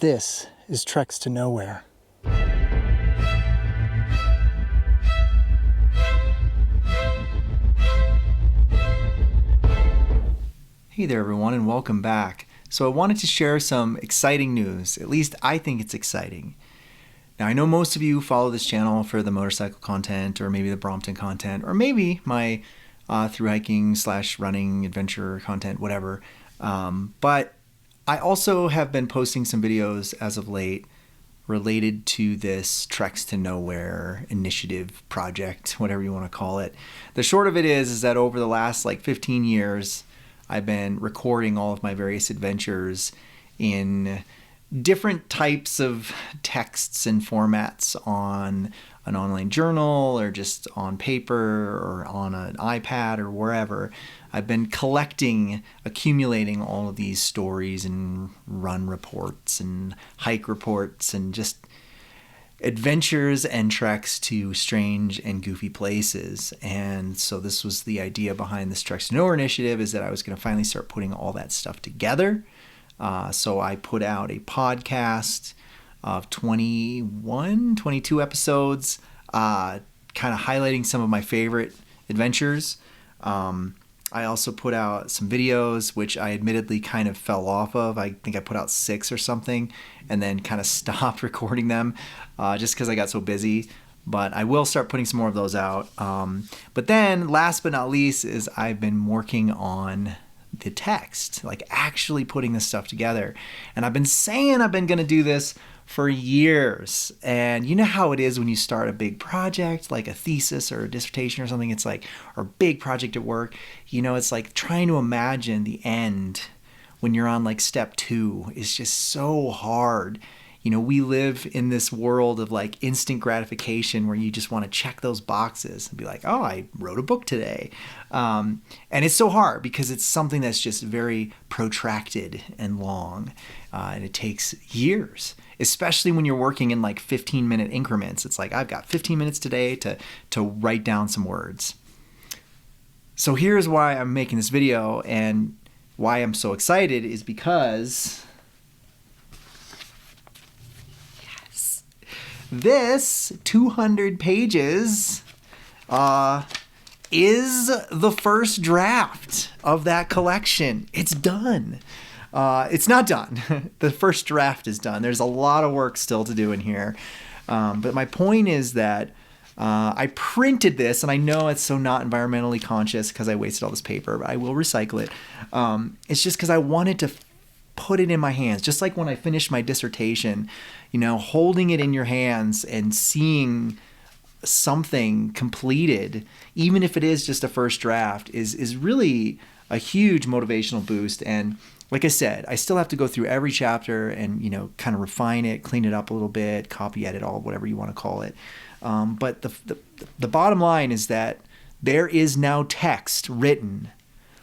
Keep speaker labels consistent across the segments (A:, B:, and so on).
A: This is Treks to Nowhere.
B: Hey there everyone, and welcome back. So I wanted to share some exciting news. At least I think it's exciting. Now I know most of you follow this channel for the motorcycle content, or maybe the Brompton content, or maybe my through hiking / running adventure content, whatever. But I also have been posting some videos as of late related to this Treks to Nowhere initiative project, whatever you want to call it. The short of it is that over the last 15 years, I've been recording all of my various adventures in different types of texts and formats on an online journal or just on paper or on an iPad or wherever. I've been accumulating all of these stories and run reports and hike reports and just adventures and treks to strange and goofy places. And so this was the idea behind this Treks to Nowhere initiative, is that I was going to finally start putting all that stuff together. So I put out a podcast of 22 episodes, kind of highlighting some of my favorite adventures. I also put out some videos, which I admittedly kind of fell off of. I think I put out 6 or something and then kind of stopped recording them just because I got so busy. But I will start putting some more of those out. But then last but not least is I've been working on the text, actually putting this stuff together. And I've been saying I've been going to do this for years. And you know how it is when you start a big project, like a thesis or a dissertation or something, or a big project at work, it's like trying to imagine the end when you're on step 2 is just so hard. We live in this world of instant gratification where you just want to check those boxes and be like, oh, I wrote a book today. And it's so hard because it's something that's just very protracted and long. And it takes years, especially when you're working in 15-minute increments. It's I've got 15 minutes today to write down some words. So here's why I'm making this video, and why I'm so excited is because this 200 pages is the first draft of that collection. It's done. It's not done. The first draft is done. There's a lot of work still to do in here. But my point is that I printed this, and I know it's so not environmentally conscious because I wasted all this paper, but I will recycle it. It's just because I wanted to put it in my hands, just like when I finished my dissertation, holding it in your hands and seeing something completed, even if it is just a first draft, is really a huge motivational boost. And like I said, I still have to go through every chapter and, kind of refine it, clean it up a little bit, copy edit, all whatever you want to call it. But the bottom line is that there is now text written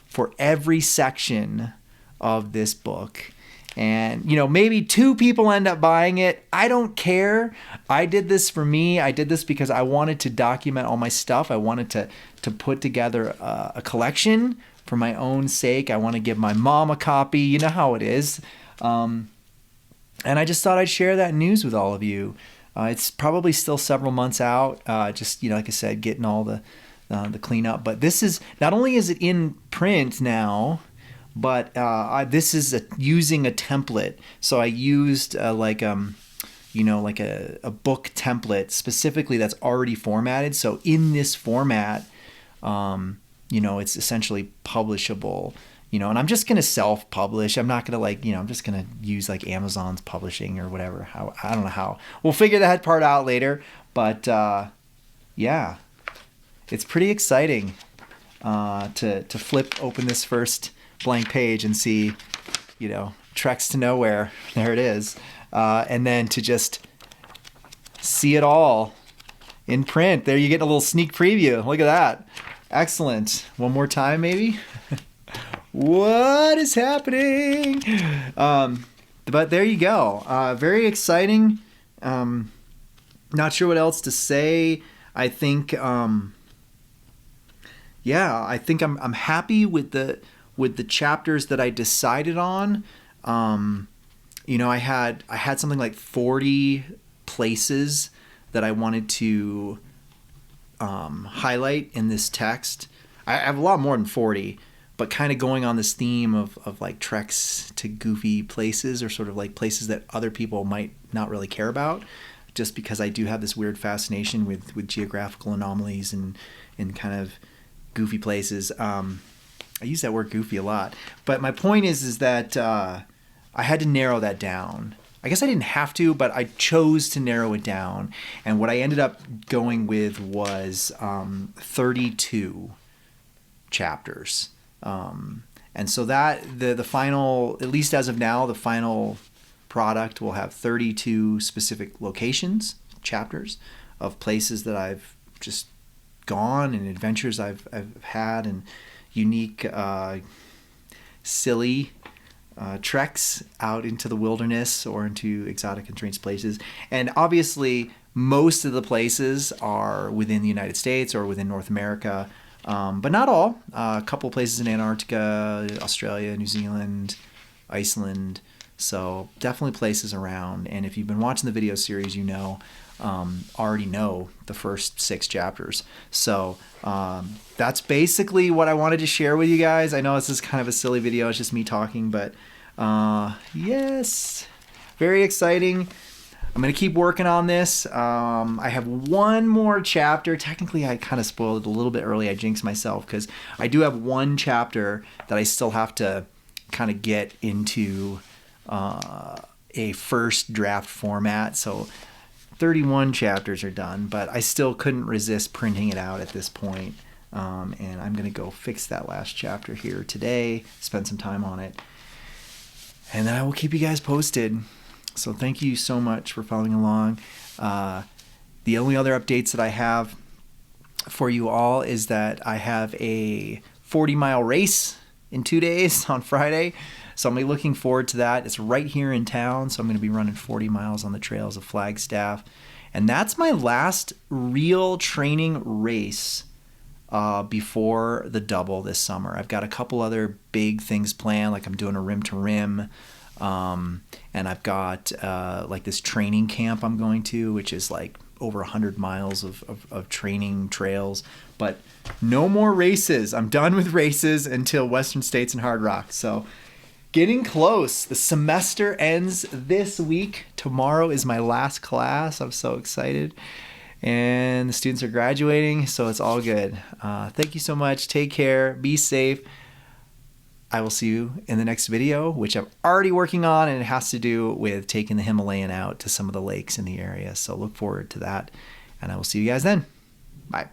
B: for every section of this book. And, maybe 2 people end up buying it. I don't care. I did this for me. I did this because I wanted to document all my stuff. I wanted to put together a collection for my own sake. I want to give my mom a copy. You know how it is. And I just thought I'd share that news with all of you. It's probably still several months out. Just, like I said, getting all the cleanup. But this is, not only is it in print now, but this is using a template. So I used a book template specifically that's already formatted. So in this format, it's essentially publishable. And I'm just going to self-publish. I'm not going to I'm just going to use Amazon's publishing or whatever. I don't know how. We'll figure that part out later. But yeah, it's pretty exciting to flip open this first blank page and see, Treks to Nowhere. There it is. And then to just see it all in print. There you get a little sneak preview. Look at that. Excellent. One more time, maybe. What is happening? But there you go. Very exciting. Not sure what else to say. I think, I think I'm happy with the chapters that I decided on. I had something like 40 places that I wanted to highlight in this text. I have a lot more than 40, but kind of going on this theme of like treks to goofy places, or sort of like places that other people might not really care about, just because I do have this weird fascination with geographical anomalies and kind of goofy places. I use that word goofy a lot, but my point is that I had to narrow that down. I guess I didn't have to, but I chose to narrow it down. And what I ended up going with was 32 chapters. And so that the final, at least as of now, the final product will have 32 specific locations, chapters of places that I've just gone and adventures I've had, and unique, silly treks out into the wilderness or into exotic and strange places. And obviously, most of the places are within the United States or within North America, but not all. A couple places in Antarctica, Australia, New Zealand, Iceland. So definitely places around. And if you've been watching the video series, already know the first 6 chapters. So that's basically what I wanted to share with you guys. I know this is kind of a silly video. It's just me talking, but yes, very exciting. I'm going to keep working on this. I have one more chapter. Technically, I kind of spoiled it a little bit early. I jinxed myself because I do have one chapter that I still have to kind of get into a first draft format. So 31 chapters are done, but I still couldn't resist printing it out at this point. And I'm going to go fix that last chapter here today, spend some time on it, and then I will keep you guys posted. So thank you so much for following along. The only other updates that I have for you all is that I have a 40-mile race in 2 days on Friday. So I'm looking forward to that. It's right here in town, so I'm going to be running 40 miles on the trails of Flagstaff. And that's my last real training race before the double this summer. I've got a couple other big things planned, like I'm doing a rim to rim, and I've got like this training camp I'm going to, which is like over 100 miles of training trails. But no more races. I'm done with races until Western States and Hard Rock. So getting close. The semester ends this week. Tomorrow is my last class. I'm so excited. And the students are graduating, so it's all good. Thank you so much. Take care. Be safe. I will see you in the next video, which I'm already working on, and it has to do with taking the Himalayan out to some of the lakes in the area. So look forward to that, and I will see you guys then. Bye.